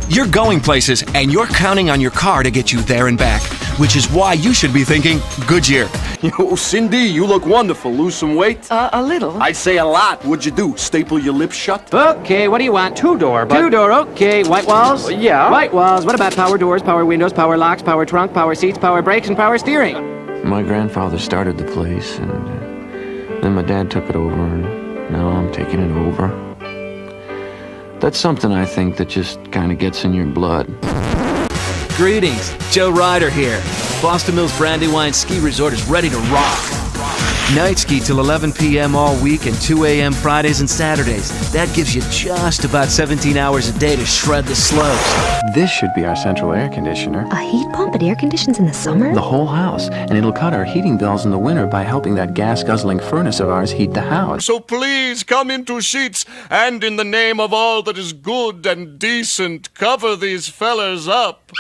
You're going places, and you're counting on your car to get you there and back, which is why you should be thinking Goodyear. Yo, Cindy, you look wonderful. Lose some weight? A little. I'd say a lot. What'd you do? Staple your lips shut? Okay, what do you want? Two-door, but... Two-door, okay. White walls? Yeah. White walls. What about power doors, power windows, power locks, power trunk, power seats, power brakes, and power steering? My grandfather started the place, and then my dad took it over, and now I'm taking it over. That's something I think that just kind of gets in your blood. Greetings, Joe Ryder here. Boston Mills Brandywine Ski Resort is ready to rock. Night ski till 11 p.m. all week and 2 a.m. Fridays and Saturdays. That gives you just about 17 hours a day to shred the slopes. This should be our central air conditioner. A heat pump and air conditions in the summer? The whole house. And it'll cut our heating bills in the winter by helping that gas-guzzling furnace of ours heat the house. So please come into Sheets, and in the name of all that is good and decent, cover these fellers up.